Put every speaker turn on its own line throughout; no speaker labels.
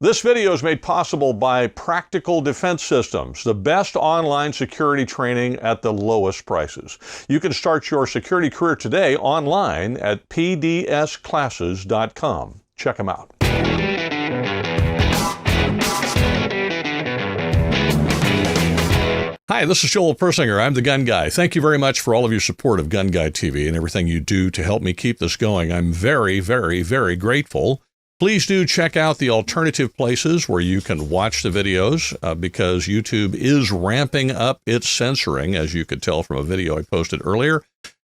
This video is made possible by Practical Defense Systems, the best online security training at the lowest prices. You can start your security career today online at pdsclasses.com. Check them out. Hi, this is Joel Persinger. I'm the Gun Guy. Thank you very much for all of your support of GunGuyTV and everything you do to help me keep this going. I'm very, very, very grateful. Please do check out the alternative places where you can watch the videos because YouTube is ramping up its censoring, as you could tell from a video I posted earlier,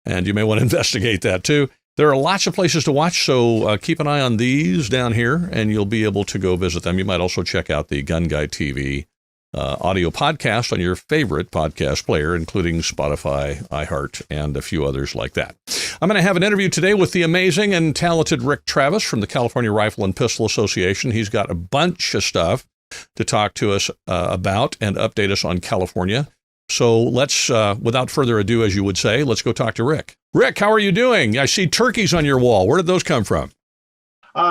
and you may want to investigate that too. There are lots of places to watch, so keep an eye on these down here, and you'll be able to go visit them. You might also check out the GunGuyTV audio podcast on your favorite podcast player, including Spotify, iHeart, and a few others like that. I'm going to have an interview today with the amazing and talented Rick Travis from the California Rifle and Pistol Association. He's got a bunch of stuff to talk to us about and update us on California. So let's, without further ado, as you would say, let's go talk to Rick. Rick, how are you doing? I see turkeys on your wall. Where did those come from?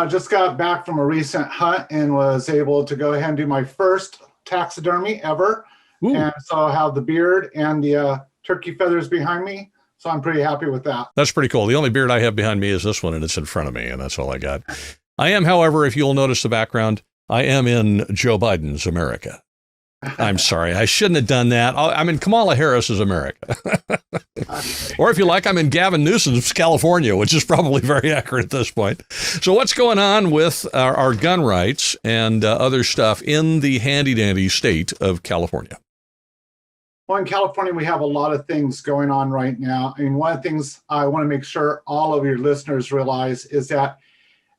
Just got back from a recent hunt and was able to go ahead and do my first taxidermy ever. Ooh. And so I have the beard and the turkey feathers behind me. So I'm pretty happy with that.
That's pretty cool. The only beard I have behind me is this one, and it's in front of me, and that's all I got. I am, however, if you'll notice the background, I am in Joe Biden's America. I'm sorry, I shouldn't have done that. I'm in Kamala Harris's America. Or if you like, I'm in Gavin Newsom's California, which is probably very accurate at this point. So what's going on with our gun rights and other stuff in the handy-dandy state of California?
Well, in California, we have a lot of things going on right now. I mean, one of the things I want to make sure all of your listeners realize is that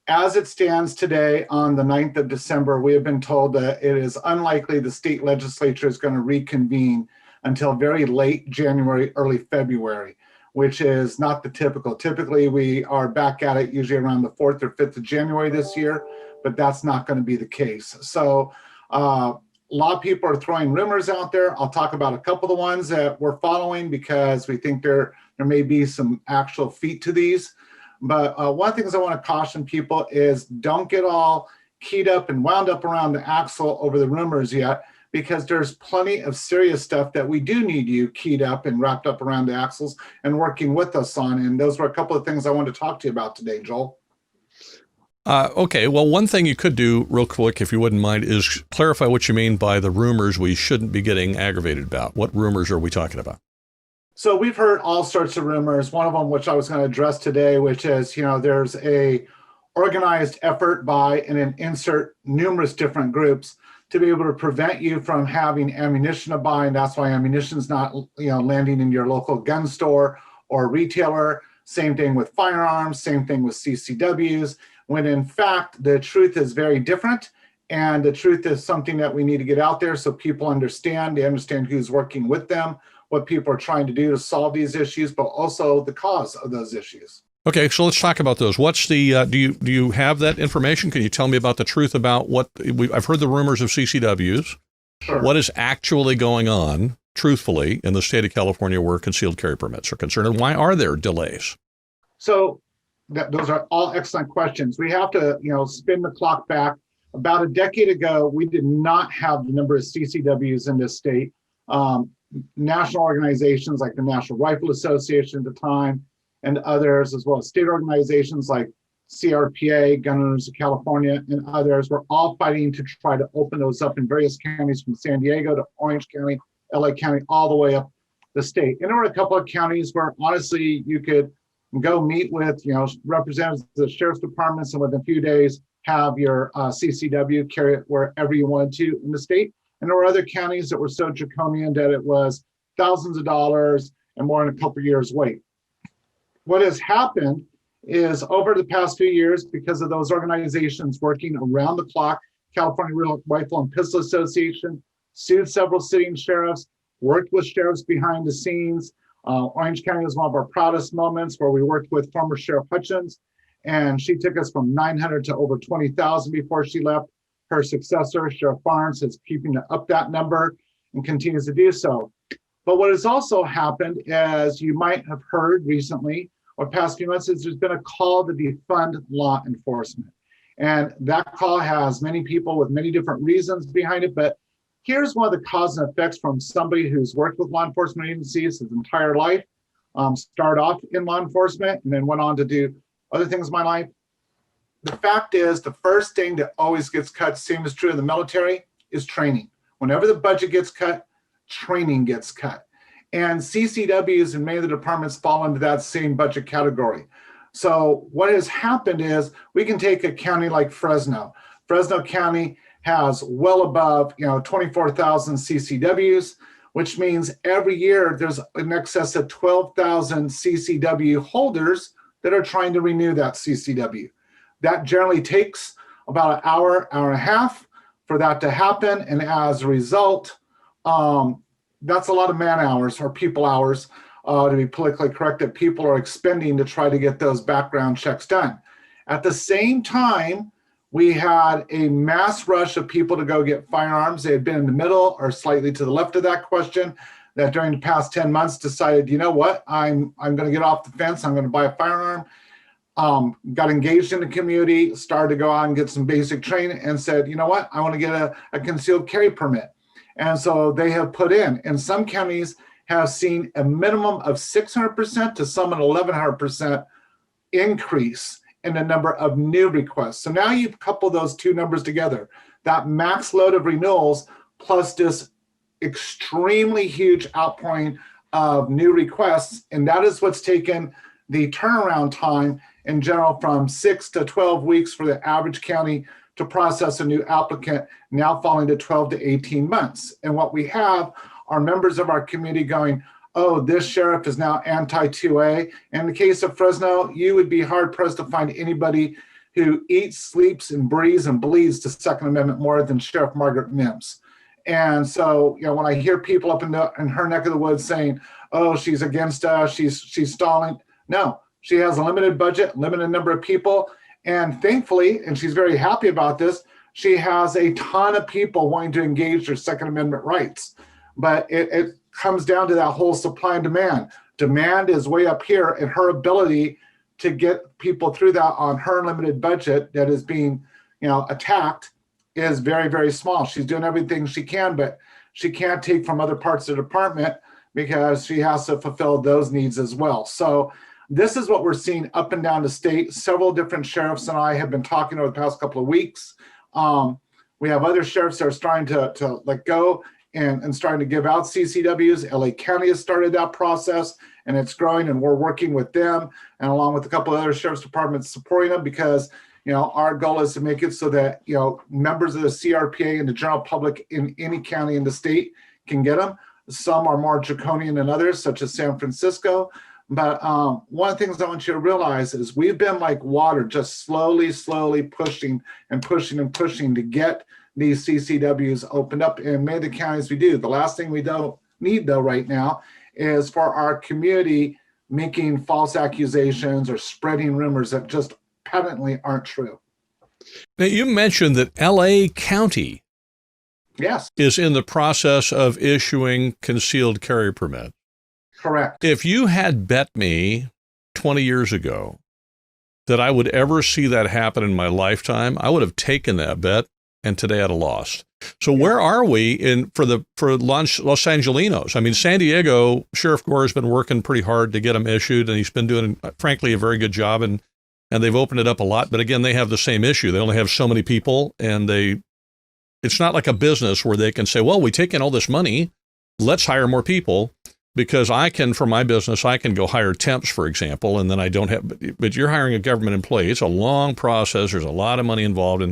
as it stands today on the 9th of December, we have been told that it is unlikely the state legislature is going to reconvene until very late January, early February, which is not the typical. Typically, we are back at it usually around the 4th or 5th of January this year, but that's not going to be the case. So a lot of people are throwing rumors out there. I'll talk about a couple of the ones that we're following because we think there may be some actual feet to these. But one of the things I want to caution people is don't get all keyed up and wound up around the axle over the rumors yet, because there's plenty of serious stuff that we do need you keyed up and wrapped up around the axles and working with us on. And those were a couple of things I wanted to talk to you about today, Joel.
Okay, well, one thing you could do real quick, if you wouldn't mind, is clarify what you mean by the rumors we shouldn't be getting aggravated about. What rumors are we talking about?
So we've heard all sorts of rumors. One of them, which I was going to address today, which is, there's a organized effort by and insert numerous different groups to be able to prevent you from having ammunition to buy. And that's why ammunition's not, landing in your local gun store or retailer. Same thing with firearms, same thing with CCWs, when in fact, the truth is very different. And the truth is something that we need to get out there so people understand. They understand who's working with them, what people are trying to do to solve these issues, but also the cause of those issues.
Okay, so let's talk about those. What's the, do you have that information? Can you tell me about the truth about what, I've heard the rumors of CCWs.
Sure.
What is actually going on, truthfully, in the state of California where concealed carry permits are concerned, and why are there delays?
So those are all excellent questions. We have to, spin the clock back. About a decade ago, we did not have the number of CCWs in this state. National organizations like the National Rifle Association at the time and others, as well as state organizations like CRPA, Gun Owners of California, and others, were all fighting to try to open those up in various counties from San Diego to Orange County, LA County, all the way up the state. And there were a couple of counties where honestly you could go meet with representatives of the sheriff's departments and within a few days have your CCW carry it wherever you wanted to in the state. And there were other counties that were so draconian that it was thousands of dollars and more in a couple of years wait. What has happened is over the past few years, because of those organizations working around the clock, California Rifle and Pistol Association sued several sitting sheriffs, worked with sheriffs behind the scenes. Orange County was one of our proudest moments where we worked with former Sheriff Hutchins, and she took us from 900 to over 20,000 before she left. Her successor, Sheriff Firearms, is keeping up that number and continues to do so. But what has also happened, as you might have heard recently or past few months, is there's been a call to defund law enforcement. And that call has many people with many different reasons behind it. But here's one of the cause and effects from somebody who's worked with law enforcement agencies his entire life, started off in law enforcement and then went on to do other things in my life. The fact is, the first thing that always gets cut, same is true in the military, is training. Whenever the budget gets cut, training gets cut. And CCWs and many of the departments fall into that same budget category. So what has happened is, we can take a county like Fresno. Fresno County has well above 24,000 CCWs, which means every year there's in excess of 12,000 CCW holders that are trying to renew that CCW. That generally takes about an hour, hour and a half for that to happen. And as a result, that's a lot of man hours or people hours, to be politically correct, that people are expending to try to get those background checks done. At the same time, we had a mass rush of people to go get firearms. They had been in the middle or slightly to the left of that question, that during the past 10 months decided, you know what, I'm going to get off the fence. I'm going to buy a firearm. Got engaged in the community, started to go out and get some basic training, and said, you know what, I want to get a concealed carry permit. And so they have put in some counties have seen a minimum of 600% to some an 1,100% increase in the number of new requests. So now you couple those two numbers together, that max load of renewals plus this extremely huge outpouring of new requests, and that is what's taken the turnaround time in general from 6 to 12 weeks for the average county to process a new applicant, now falling to 12 to 18 months. And what we have are members of our community going, oh, this sheriff is now anti-2A. In the case of Fresno, you would be hard pressed to find anybody who eats, sleeps, and breathes and bleeds the Second Amendment more than Sheriff Margaret Mims. And so, when I hear people up in her neck of the woods saying, oh, she's against us, she's stalling. No, she has a limited budget, limited number of people. And thankfully, and she's very happy about this, she has a ton of people wanting to engage their Second Amendment rights. But it comes down to that whole supply and demand. Demand is way up here, and her ability to get people through that on her limited budget that is being, attacked is very, very small. She's doing everything she can, but she can't take from other parts of the department because she has to fulfill those needs as well. So this is what we're seeing up and down the state. Several different sheriffs and I have been talking over the past couple of weeks. We have other sheriffs that are starting to let go and starting to give out CCWs. LA County has started that process, and it's growing, and we're working with them and along with a couple of other sheriff's departments supporting them, because our goal is to make it so that members of the CRPA and the general public in any county in the state can get them. Some are more draconian than others, such as San Francisco. But one of the things I want you to realize is we've been like water, just slowly pushing to get these CCWs opened up in many of the counties we do. The last thing we don't need, though, right now is for our community making false accusations or spreading rumors that just patently aren't true.
Now, you mentioned that LA County is in the process of issuing concealed carry permit.
Correct.
If you had bet me 20 years ago that I would ever see that happen in my lifetime, I would have taken that bet, and today I'd have lost. So where are we for Los Angelinos? I mean, San Diego, Sheriff Gore has been working pretty hard to get them issued, and he's been doing, frankly, a very good job, and they've opened it up a lot. But again, they have the same issue. They only have so many people, and it's not like a business where they can say, well, we take in all this money, let's hire more people. Because for my business, I can go hire temps, for example, and then I don't have, but you're hiring a government employee. It's a long process. There's a lot of money involved,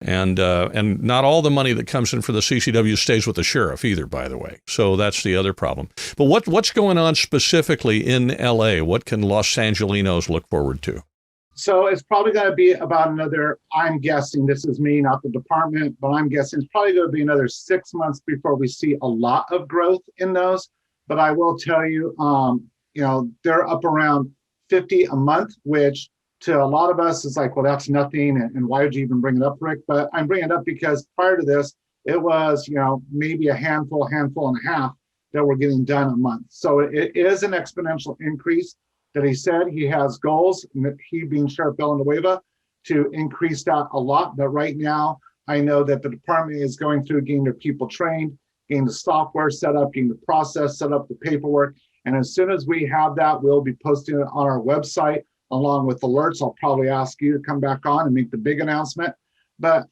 and not all the money that comes in for the CCW stays with the sheriff either, by the way. So that's the other problem. But what's going on specifically in LA? What can Los Angelinos look forward to?
So it's probably going to be about another, I'm guessing, this is me, not the department, but I'm guessing it's probably going to be another 6 months before we see a lot of growth in those. But I will tell you, they're up around 50 a month, which to a lot of us is like, well, that's nothing. And why would you even bring it up, Rick? But I'm bringing it up because prior to this, it was, maybe a handful and a half that were getting done a month. So it is an exponential increase that he said he has goals, he being Sheriff Villanueva, to increase that a lot. But right now, I know that the department is going through getting their people trained, getting the software set up, getting the process set up, the paperwork. And as soon as we have that, we'll be posting it on our website along with alerts. I'll probably ask you to come back on and make the big announcement. But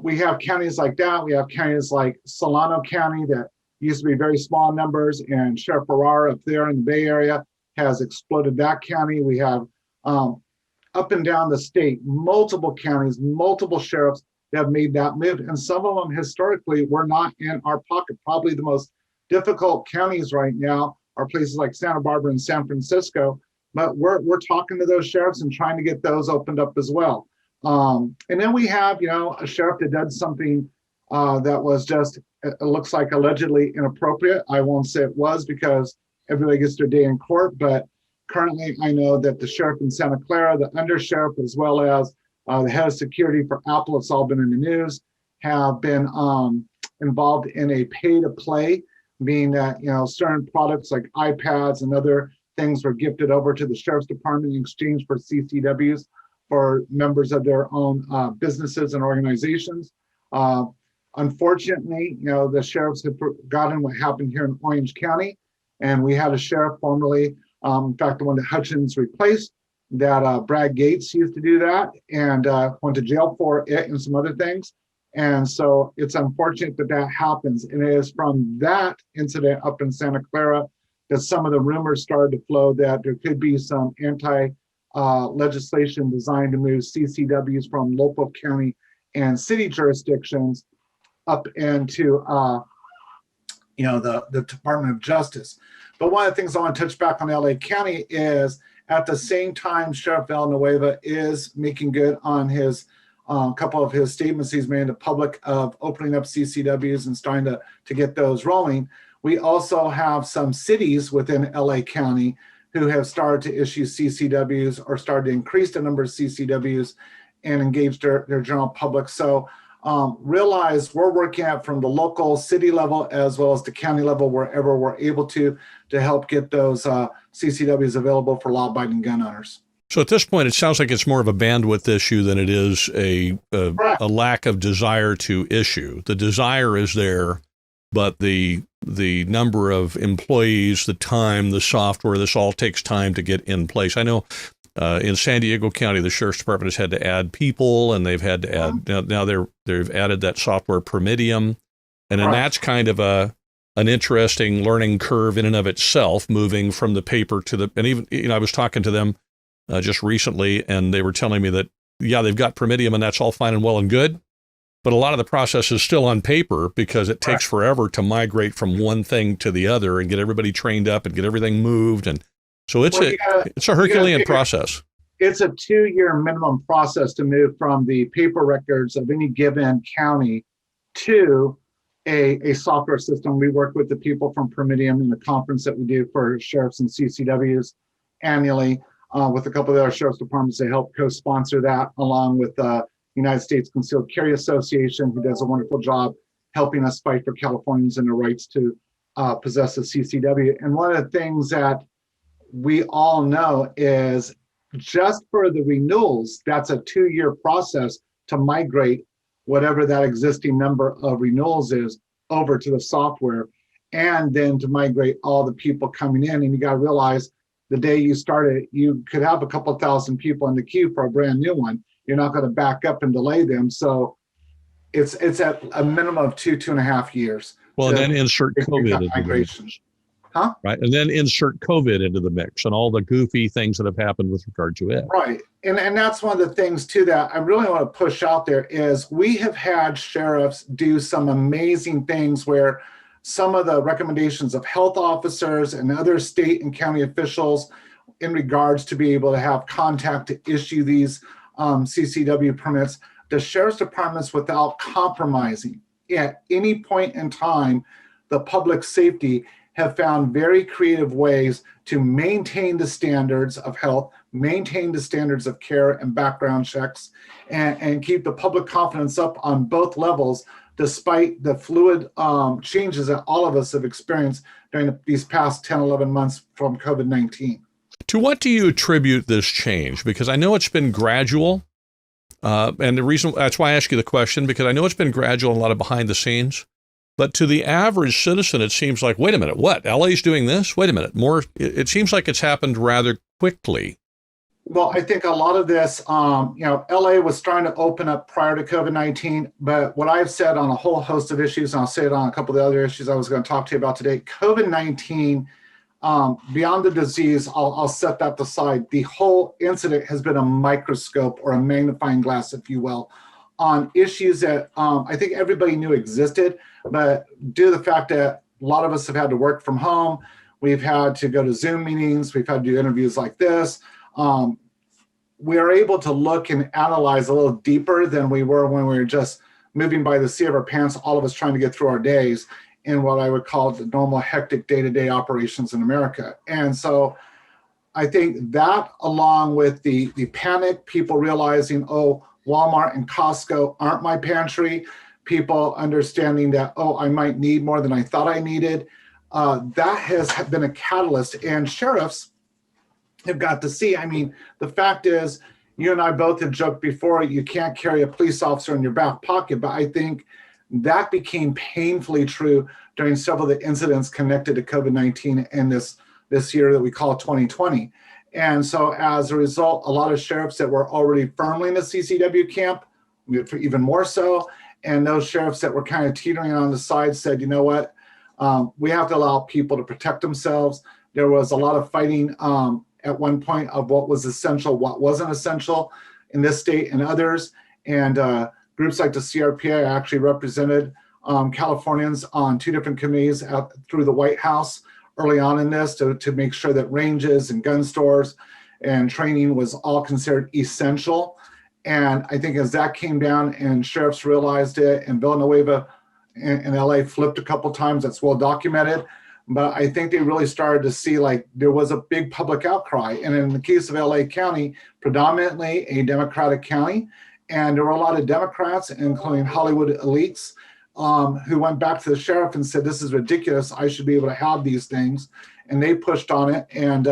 we have counties like that. We have counties like Solano County that used to be very small numbers, and Sheriff Ferrara up there in the Bay Area has exploded that county. We have up and down the state, multiple counties, multiple sheriffs that have made that move. And some of them historically were not in our pocket. Probably the most difficult counties right now are places like Santa Barbara and San Francisco. But we're talking to those sheriffs and trying to get those opened up as well. And then we have, a sheriff that did something that was just, it looks like allegedly inappropriate. I won't say it was because everybody gets their day in court, but currently I know that the sheriff in Santa Clara, the undersheriff, as well as the head of security for Apple, it's all been in the news, have been involved in a pay-to-play, meaning that, certain products like iPads and other things were gifted over to the sheriff's department in exchange for CCWs for members of their own businesses and organizations. Unfortunately, the sheriffs have forgotten what happened here in Orange County. And we had a sheriff formerly, in fact, the one that Hutchins replaced, that Brad Gates used to do that and went to jail for it and some other things. And so it's unfortunate that that happens. And it is from that incident up in Santa Clara that some of the rumors started to flow that there could be some legislation designed to move CCWs from local county and city jurisdictions up into the Department of Justice. But one of the things I want to touch back on LA County is at the same time, Sheriff Villanueva is making good on his couple of his statements he's made in the public of opening up CCWs and starting to get those rolling. We also have some cities within LA County who have started to issue CCWs or started to increase the number of CCWs and engage their general public. So realize we're working at from the local city level as well as the county level, wherever we're able to help get those CCWs available for law-abiding gun owners.
So at this point, it sounds like it's more of a bandwidth issue than it is a lack of desire to issue. The desire is there, but the number of employees, the time, the software, this all takes time to get in place. I know in San Diego County, the Sheriff's Department has had to add people, and they've had to add, now they've added that software Promedium, and then that's kind of an interesting learning curve in and of itself, moving from the paper to the, and even, I was talking to them just recently, and they were telling me that, they've got Promedium, and that's all fine and well and good, but a lot of the process is still on paper because it takes forever to migrate from one thing to the other and get everybody trained up and get everything moved. And so it's a Herculean process.
It's a 2-year minimum process to move from the paper records of any given county to a software system. We work with the people from Promedium in the conference that we do for sheriffs and CCWs annually with a couple of other sheriff's departments to help co-sponsor that, along with United States Concealed Carry Association, who does a wonderful job helping us fight for Californians and their rights to possess a CCW. And one of the things that we all know is just for the renewals, that's a 2-year process to migrate whatever that existing number of renewals is over to the software, and then to migrate all the people coming in. And you got to realize the day you started, you could have a couple thousand people in the queue for a brand new one. You're not going to back up and delay them. So it's at a minimum of 2.5 years.
Well, and then insert COVID into the mix. Right. And then insert COVID into the mix and all the goofy things that have happened with regard to it.
Right. And that's one of the things too that I really want to push out there is we have had sheriffs do some amazing things where some of the recommendations of health officers and other state and county officials in regards to be able to have contact to issue these CCW permits, the sheriff's departments, without compromising at any point in time the public safety, have found very creative ways to maintain the standards of health, maintain the standards of care and background checks, and keep the public confidence up on both levels, despite the fluid changes that all of us have experienced during these past 10, 11 months from COVID-19.
To what do you attribute this change? Because I know it's been gradual, And the reason that's why I ask you the question, because I know it's been gradual and a lot of behind the scenes. But to the average citizen, it seems like, wait a minute, what? LA's doing this? Wait a minute. It seems like it's happened rather quickly.
Well, I think a lot of this, LA was trying to open up prior to COVID-19, but what I've said on a whole host of issues, and I'll say it on a couple of the other issues I was going to talk to you about today, COVID-19, beyond the disease, I'll set that aside. The whole incident has been a microscope or a magnifying glass, if you will, on issues that I think everybody knew existed, but due to the fact that a lot of us have had to work from home, we've had to go to Zoom meetings, we've had to do interviews like this, we are able to look and analyze a little deeper than we were when we were just moving by the seat of our pants, all of us trying to get through our days in what I would call the normal hectic day-to-day operations in America. And so I think that, along with the panic, people realizing, oh, Walmart and Costco aren't my pantry, people understanding that, oh, I might need more than I thought I needed, that has been a catalyst. And sheriffs have got to see, I mean, the fact is, you and I both have joked before, you can't carry a police officer in your back pocket, but I think that became painfully true during several of the incidents connected to COVID-19 and this year that we call 2020. And so as a result, a lot of sheriffs that were already firmly in the CCW camp, even more so, and those sheriffs that were kind of teetering on the side said, you know what, we have to allow people to protect themselves. There was a lot of fighting at one point of what was essential, what wasn't essential in this state and others. And groups like the CRPA actually represented Californians on 2 different committees through the White House early on in this to make sure that ranges and gun stores and training was all considered essential. And I think as that came down and sheriffs realized it, and Villanueva in LA flipped a couple times, that's well documented. But I think they really started to see like there was a big public outcry. And in the case of LA County, predominantly a Democratic county, and there were a lot of Democrats, including Hollywood elites, who went back to the sheriff and said, this is ridiculous, I should be able to have these things. And they pushed on it. And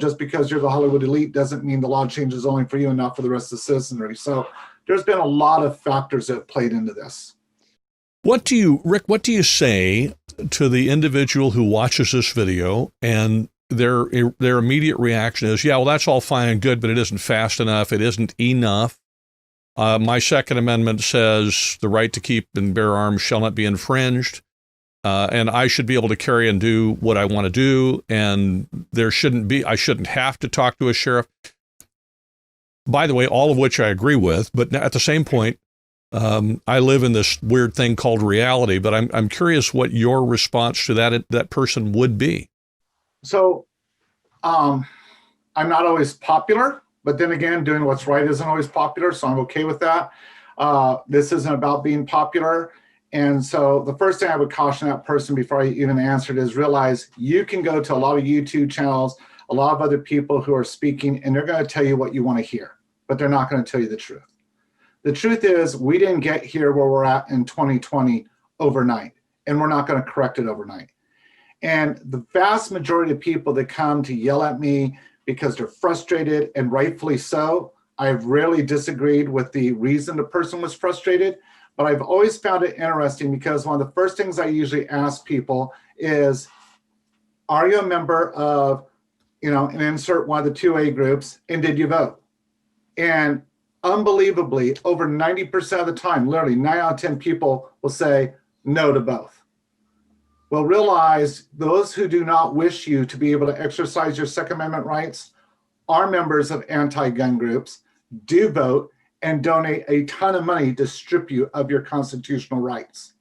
just because you're the Hollywood elite doesn't mean the law changes only for you and not for the rest of the citizenry. So there's been a lot of factors that have played into this.
Rick, what do you say to the individual who watches this video and their immediate reaction is, yeah, well, that's all fine and good, but it isn't fast enough, it isn't enough. My Second Amendment says the right to keep and bear arms shall not be infringed, and I should be able to carry and do what I want to do, and I shouldn't have to talk to a sheriff. By the way, all of which I agree with, but at the same point, I live in this weird thing called reality, but I'm curious what your response to that person would be.
So I'm not always popular, but then again, doing what's right isn't always popular, so I'm okay with that. This isn't about being popular. And so the first thing I would caution that person before I even answered is realize you can go to a lot of YouTube channels, a lot of other people who are speaking, and they're going to tell you what you want to hear, but they're not going to tell you the truth. The truth is we didn't get here where we're at in 2020 overnight, and we're not going to correct it overnight. And the vast majority of people that come to yell at me because they're frustrated, and rightfully so, I've rarely disagreed with the reason the person was frustrated, but I've always found it interesting because one of the first things I usually ask people is, are you a member of, and insert one of the 2A groups, and did you vote? And unbelievably, over 90% of the time, literally 9 out of 10 people will say no to both. Well, realize those who do not wish you to be able to exercise your Second Amendment rights are members of anti-gun groups, do vote, and donate a ton of money to strip you of your constitutional rights.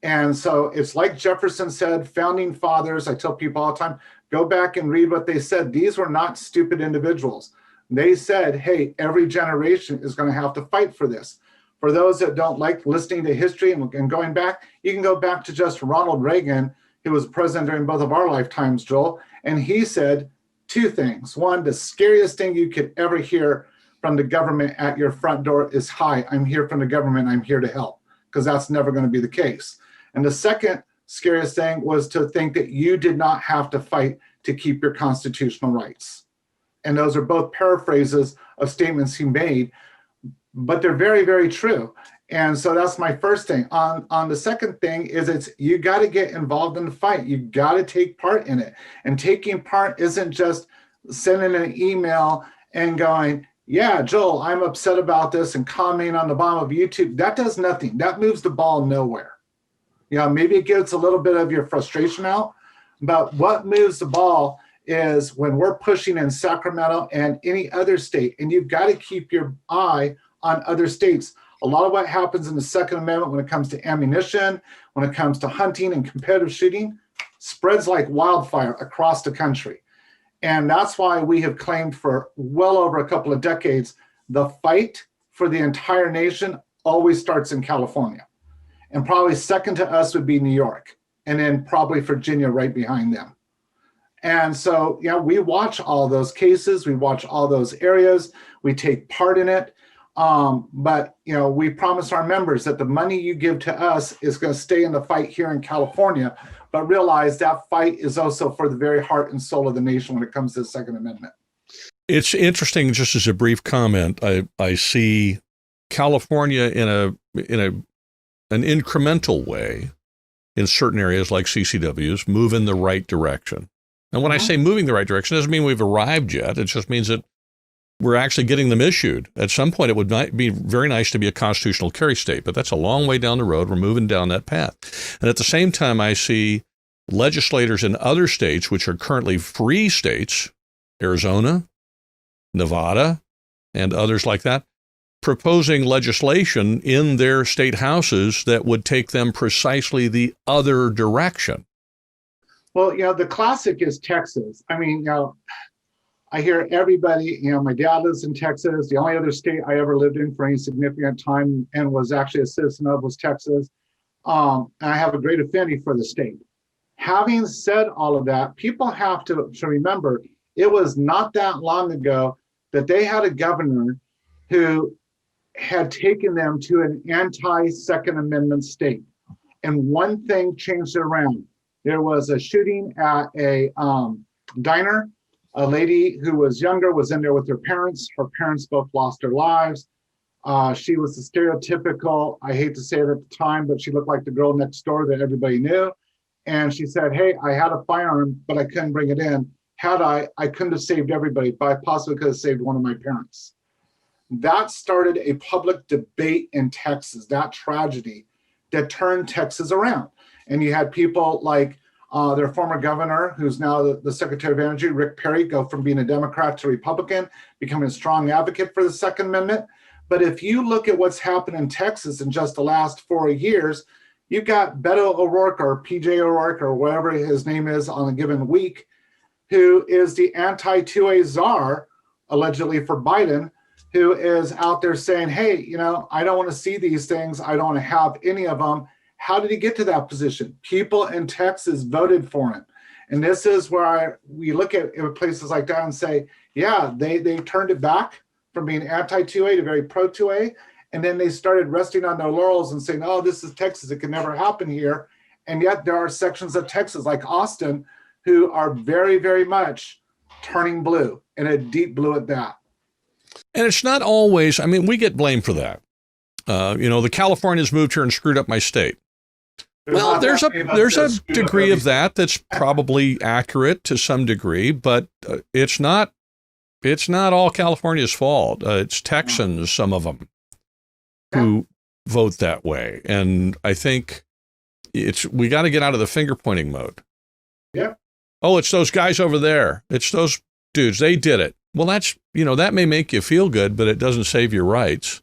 And so it's like Jefferson said, founding fathers, I tell people all the time, go back and read what they said. These were not stupid individuals. They said, hey, every generation is going to have to fight for this. For those that don't like listening to history and going back, you can go back to just Ronald Reagan, who was president during both of our lifetimes, Joel, and he said 2 things. One, the scariest thing you could ever hear from the government at your front door is, hi, I'm here from the government, I'm here to help, because that's never going to be the case. And the second scariest thing was to think that you did not have to fight to keep your constitutional rights. And those are both paraphrases of statements he made. but they're very, very true. And so that's my first thing. On the second thing is you got to get involved in the fight. You got to take part in it. And taking part isn't just sending an email and going, yeah, Joel, I'm upset about this, and commenting on the bottom of YouTube. That does nothing. That moves the ball nowhere. Maybe it gets a little bit of your frustration out, but what moves the ball is when we're pushing in Sacramento and any other state, and you've got to keep your eye on other states. A lot of what happens in the Second Amendment when it comes to ammunition, when it comes to hunting and competitive shooting, spreads like wildfire across the country. And that's why we have claimed for well over a couple of decades, the fight for the entire nation always starts in California. And probably second to us would be New York, and then probably Virginia right behind them. And so, we watch all those cases, we watch all those areas, we take part in it. But we promise our members that the money you give to us is going to stay in the fight here in California, but realize that fight is also for the very heart and soul of the nation when it comes to the Second Amendment.
It's interesting, just as a brief comment, I see California in an incremental way in certain areas like CCWs move in the right direction. And when I say moving the right direction, it doesn't mean we've arrived yet. It just means that we're actually getting them issued. At some point, it would be very nice to be a constitutional carry state, but that's a long way down the road. We're moving down that path. And at the same time, I see legislators in other states, which are currently free states, Arizona, Nevada, and others like that, proposing legislation in their state houses that would take them precisely the other direction.
Well, the classic is Texas. I mean, I hear everybody, my dad lives in Texas. The only other state I ever lived in for any significant time and was actually a citizen of was Texas. And I have a great affinity for the state. Having said all of that, people have to remember, it was not that long ago that they had a governor who had taken them to an anti-Second Amendment state. And one thing changed it around. There was a shooting at a diner. A lady who was younger was in there with her parents. Her parents both lost their lives. She was the stereotypical, I hate to say it at the time, but she looked like the girl next door that everybody knew. And she said, hey, I had a firearm, but I couldn't bring it in. Had I couldn't have saved everybody, but I possibly could have saved one of my parents. That started a public debate in Texas, that tragedy that turned Texas around. And you had people like their former governor, who's now the Secretary of Energy, Rick Perry, go from being a Democrat to Republican, becoming a strong advocate for the Second Amendment. But if you look at what's happened in Texas in just the last 4 years, you've got Beto O'Rourke or PJ O'Rourke or whatever his name is on a given week, who is the anti-2A czar, allegedly for Biden, who is out there saying, hey, I don't want to see these things. I don't want to have any of them. How did he get to that position? People in Texas voted for him. And this is where we look at places like that and say, yeah, they turned it back from being anti-2A to very pro-2A. And then they started resting on their laurels and saying, oh, this is Texas. It can never happen here. And yet there are sections of Texas like Austin who are very, very much turning blue, and a deep blue at that.
And it's not always, we get blamed for that. The Californians moved here and screwed up my state. Well, there's a degree of that that's probably accurate to some degree, but it's not all California's fault. It's Texans, some of them, who vote that way. And I think we got to get out of the finger pointing mode.
Yeah.
Oh, it's those guys over there. It's those dudes. They did it. Well, that's, that may make you feel good, but it doesn't save your rights.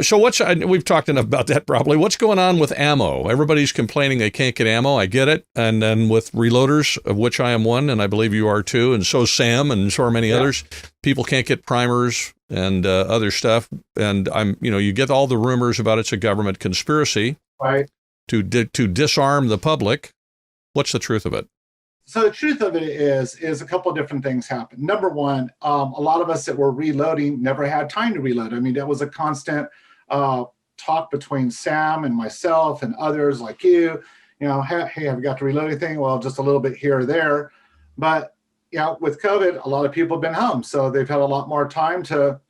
So we've talked enough about that probably. What's going on with ammo? Everybody's complaining they can't get ammo. I get it. And then with reloaders, of which I am one, and I believe you are too, and so is Sam, and so are many others, people can't get primers and other stuff. And you get all the rumors about it's a government conspiracy to disarm the public. What's the truth of it?
So the truth of it is a couple of different things happened. Number one, a lot of us that were reloading never had time to reload. That was a constant talk between Sam and myself and others like you. Hey, have you got to reload anything? Well, just a little bit here or there. But with COVID, a lot of people have been home, so they've had a lot more time to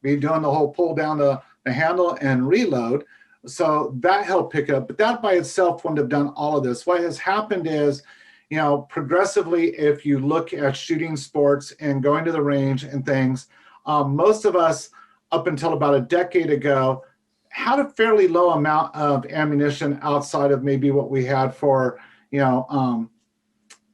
be doing the whole pull down the handle and reload. So that helped pick up, but that by itself wouldn't have done all of this. What has happened is, progressively, if you look at shooting sports and going to the range and things, most of us up until about a decade ago had a fairly low amount of ammunition outside of maybe what we had for,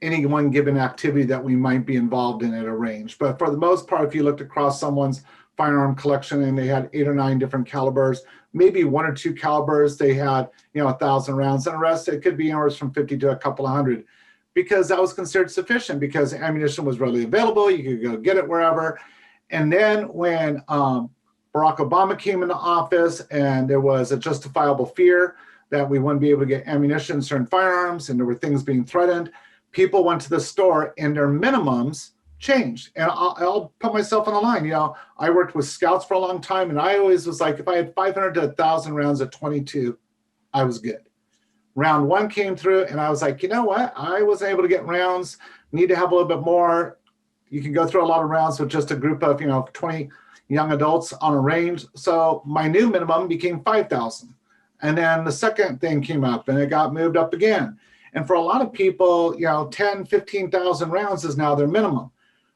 any one given activity that we might be involved in at a range. But for the most part, if you looked across someone's firearm collection and they had 8 or 9 different calibers, maybe 1 or 2 calibers, they had, 1,000 rounds, and the rest, it could be anywhere from 50 to a couple of hundred, because that was considered sufficient because ammunition was readily available. You could go get it wherever. And then when Barack Obama came into office and there was a justifiable fear that we wouldn't be able to get ammunition in certain firearms and there were things being threatened, people went to the store and their minimums changed. And I'll put myself on the line. I worked with scouts for a long time, and I always was like, if I had 500 to 1,000 rounds at 22, I was good. Round 1 came through, and I was like, you know what? I wasn't able to get rounds. Need to have a little bit more. You can go through a lot of rounds with just a group of 20 young adults on a range. So my new minimum became 5,000. And then the second thing came up, and it got moved up again. And for a lot of people, 10, 15,000 rounds is now their minimum.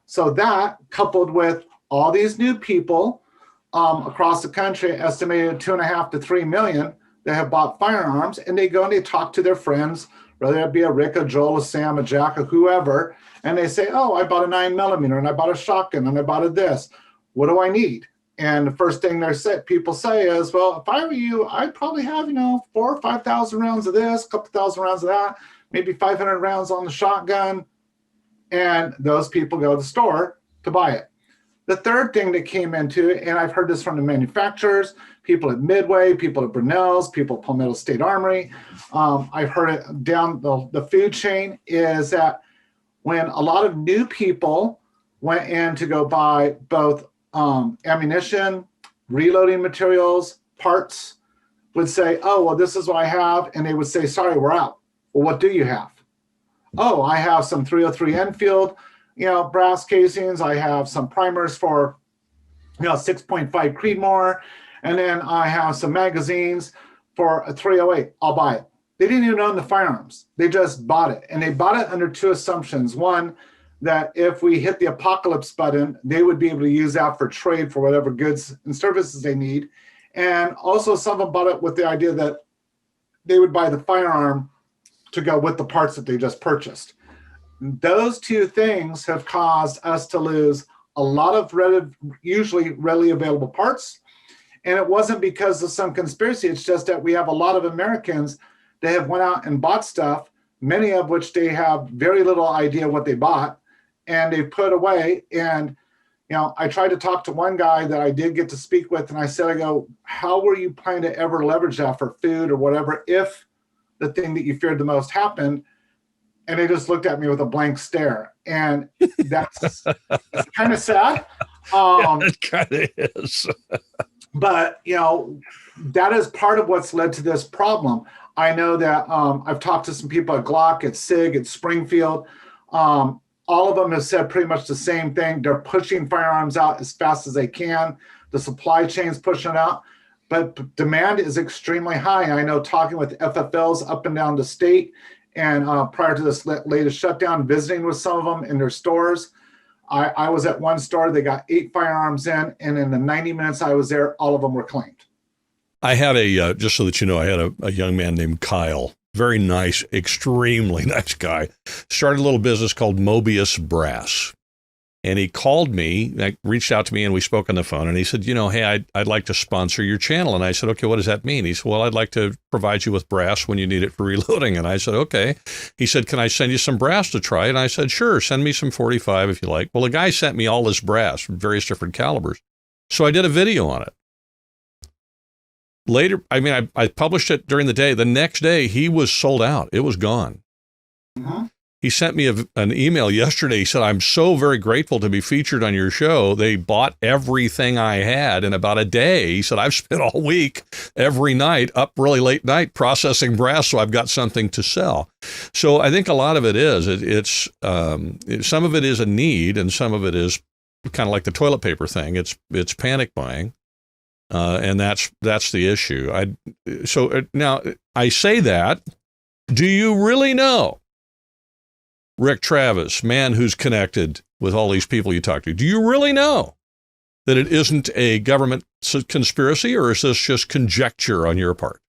So that, coupled with all these new people across the country, estimated 2.5 to 3 million that have bought firearms, and they go and they talk to their friends, whether it be a Rick, a Joel, a Sam, a Jack, or whoever, and they say, oh, I bought a 9mm, and I bought a shotgun, and I bought a this. What do I need? And the first thing people say is, well, if I were you, I'd probably have, 4,000 or 5,000 rounds of this, a couple thousand rounds of that, maybe 500 rounds on the shotgun. And those people go to the store to buy it. The third thing that came into it, and I've heard this from the manufacturers, people at Midway, people at Brunel's, people at Palmetto State Armory, I've heard it down the food chain, is that when a lot of new people went in to go buy both ammunition, reloading materials, parts, would say, oh, well, this is what I have. And they would say, sorry, we're out. Well, what do you have? Oh, I have some 303 Enfield, brass casings. I have some primers for, 6.5 Creedmoor. And then I have some magazines for a 308. I'll buy it. They didn't even own the firearms. They just bought it. And they bought it under 2 assumptions. One, that if we hit the apocalypse button, they would be able to use that for trade for whatever goods and services they need. And also some of them bought it with the idea that they would buy the firearm to go with the parts that they just purchased. Those 2 things have caused us to lose a lot of usually readily available parts. And it wasn't because of some conspiracy. It's just that we have a lot of Americans that have went out and bought stuff, many of which they have very little idea what they bought, and they put away. And, I tried to talk to one guy that I did get to speak with, and I said, how were you planning to ever leverage that for food or whatever if the thing that you feared the most happened? And they just looked at me with a blank stare. And that's kind of sad.
It kind of is.
But, that is part of what's led to this problem. I know that I've talked to some people at Glock, at SIG, at Springfield. All of them have said pretty much the same thing. They're pushing firearms out as fast as they can. The supply chain's pushing it out. But demand is extremely high. I know, talking with FFLs up and down the state, and prior to this latest shutdown, visiting with some of them in their stores. I was at one store, they got 8 firearms in, and in the 90 minutes I was there, all of them were claimed.
I had just so that you know, I had a young man named Kyle, very nice, extremely nice guy, started a little business called Mobius Brass. And he called me, reached out to me, and we spoke on the phone. And he said, hey, I'd like to sponsor your channel. And I said, okay, what does that mean? He said, well, I'd like to provide you with brass when you need it for reloading. And I said, okay. He said, can I send you some brass to try? And I said, sure, send me some 45 if you like. Well, the guy sent me all this brass from various different calibers. So I did a video on it. Later, I published it during the day. The next day, he was sold out. It was gone. Mm-hmm. He sent me an email yesterday. He said, I'm so very grateful to be featured on your show. They bought everything I had in about a day. He said, I've spent all week, every night, up really late night processing brass, so I've got something to sell. So I think a lot of it is, some of it is a need, and some of it is kind of like the toilet paper thing. It's panic buying, and that's the issue. Now I say that. Do you really know, Rick Travis, man who's connected with all these people you talk to? Do you really know that it isn't a government conspiracy, or is this just conjecture on your part?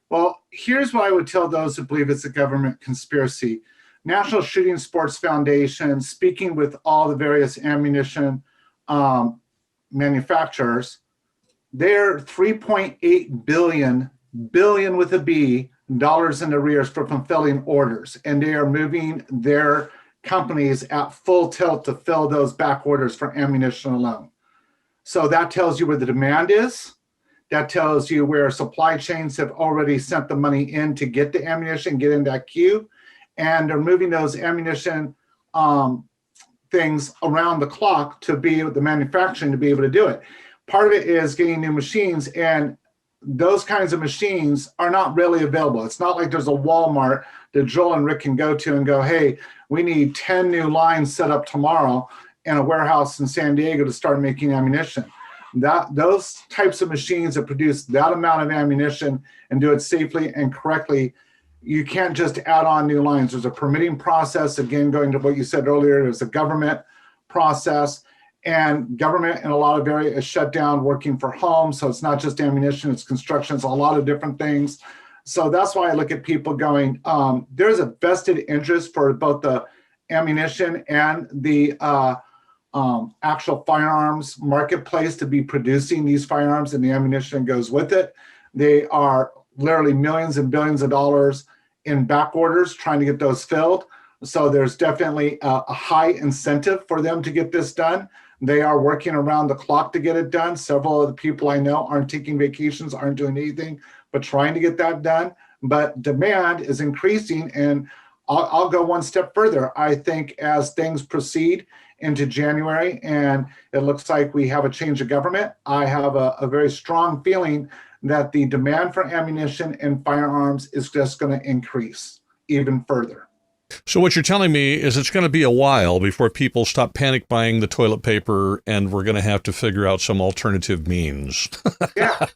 Well, here's what I would tell those who believe it's a government conspiracy. National Shooting Sports Foundation, speaking with all the various ammunition manufacturers, they're 3.8 billion with a B, dollars in arrears for fulfilling orders. And they are moving their companies at full tilt to fill those back orders for ammunition alone. So that tells you where the demand is. That tells you where supply chains have already sent the money in to get the ammunition, get in that queue. And they're moving those ammunition things around the clock to be able, the manufacturing to be able to do it. Part of it is getting new machines, and those kinds of machines are not really available. It's not like there's a Walmart that Joel and Rick can go to and go, hey, we need 10 new lines set up tomorrow in a warehouse in San Diego to start making ammunition. Those types of machines that produce that amount of ammunition and do it safely and correctly, you can't just add on new lines. There's a permitting process. Again, going to what you said earlier, there's a government process, and government in a lot of areas is shut down, working for home. So it's not just ammunition, it's construction, it's a lot of different things. So that's why I look at people going, there's a vested interest for both the ammunition and the actual firearms marketplace to be producing these firearms, and the ammunition goes with it. They are literally millions and billions of dollars in back orders trying to get those filled. So there's definitely a high incentive for them to get this done. They are working around the clock to get it done. Several of the people I know aren't taking vacations, aren't doing anything but trying to get that done. But demand is increasing, and I'll go one step further. I think as things proceed into January and it looks like we have a change of government, I have a very strong feeling that the demand for ammunition and firearms is just going to increase even further.
So what you're telling me is it's going to be a while before people stop panic buying the toilet paper, and we're going to have to figure out some alternative means.
Yeah.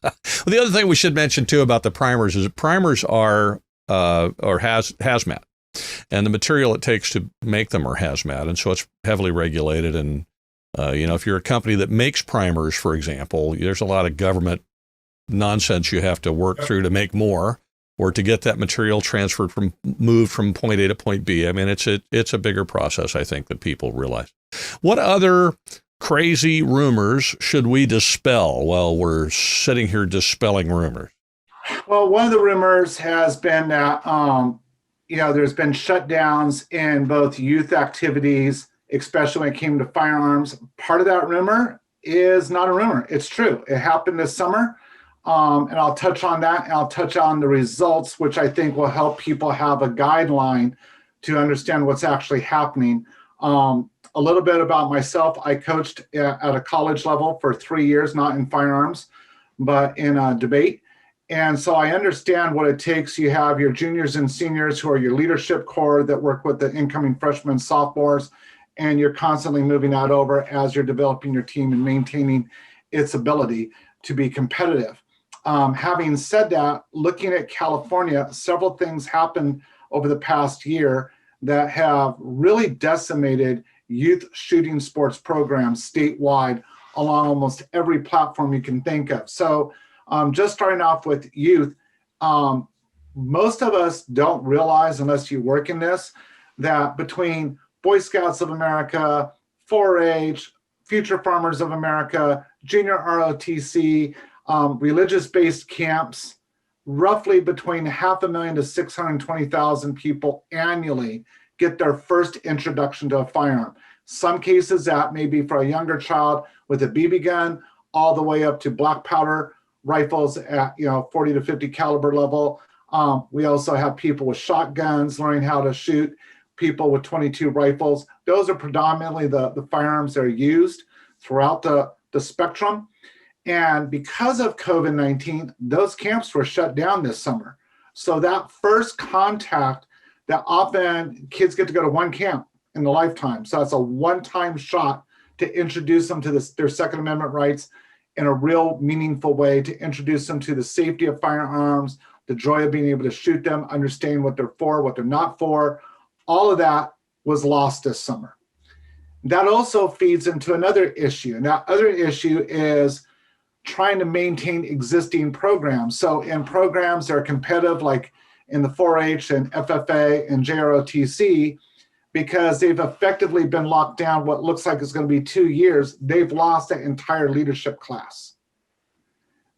The other thing we should mention too about the primers is that primers are hazmat, and the material it takes to make them are hazmat, and so it's heavily regulated. And if you're a company that makes primers, for example, there's a lot of government nonsense you have to work through to make more, or to get that material moved from point A to point B. I mean, it's a bigger process, I think, that people realize. What other crazy rumors should we dispel while we're sitting here dispelling rumors?
Well, one of the rumors has been that there's been shutdowns in both youth activities, especially when it came to firearms. Part of that rumor is not a rumor. It's true. It happened this summer. And I'll touch on that, and I'll touch on the results, which I think will help people have a guideline to understand what's actually happening. A little bit about myself. I coached at a college level for 3 years, not in firearms, but in debate. And so I understand what it takes. You have your juniors and seniors who are your leadership core that work with the incoming freshmen, sophomores, and you're constantly moving that over as you're developing your team and maintaining its ability to be competitive. Having said that, looking at California, several things happened over the past year that have really decimated youth shooting sports programs statewide along almost every platform you can think of. So just starting off with youth, most of us don't realize, unless you work in this, that between Boy Scouts of America, 4-H, Future Farmers of America, Junior ROTC, religious-based camps, roughly between 500,000 to 620,000 people annually get their first introduction to a firearm. Some cases that may be for a younger child with a BB gun, all the way up to black powder rifles at 40 to 50 caliber level. We also have people with shotguns learning how to shoot, people with 22 rifles. Those are predominantly the firearms that are used throughout the spectrum. And because of COVID-19, those camps were shut down this summer. So that first contact, that often kids get to go to one camp in the lifetime. So that's a one-time shot to introduce them to their Second Amendment rights in a real meaningful way, to introduce them to the safety of firearms, the joy of being able to shoot them, understand what they're for, what they're not for. All of that was lost this summer. That also feeds into another issue. And that other issue is trying to maintain existing programs. So in programs that are competitive, like in the 4-H and FFA and JROTC, because they've effectively been locked down what looks like it's going to be 2 years, they've lost that entire leadership class.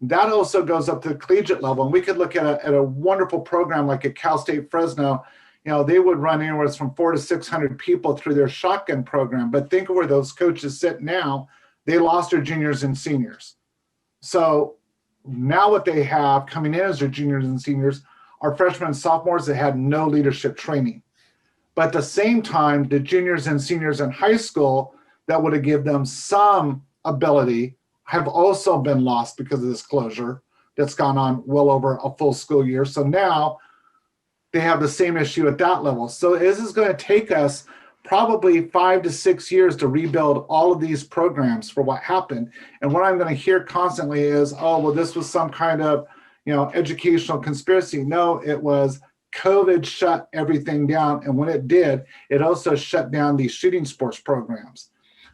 That also goes up to the collegiate level. And we could look at a wonderful program like at Cal State Fresno. You know, they would run anywhere from 400 to 600 people through their shotgun program. But think of where those coaches sit now. They lost their juniors and seniors. So now what they have coming in as their juniors and seniors are freshmen and sophomores that had no leadership training. But at the same time, the juniors and seniors in high school that would have given them some ability have also been lost because of this closure that's gone on well over a full school year. So now they have the same issue at that level. So this is going to take us probably 5 to 6 years to rebuild all of these programs for what happened. And what I'm going to hear constantly is, oh, well, this was some kind of, educational conspiracy. No, it was COVID shut everything down. And when it did, it also shut down these shooting sports programs,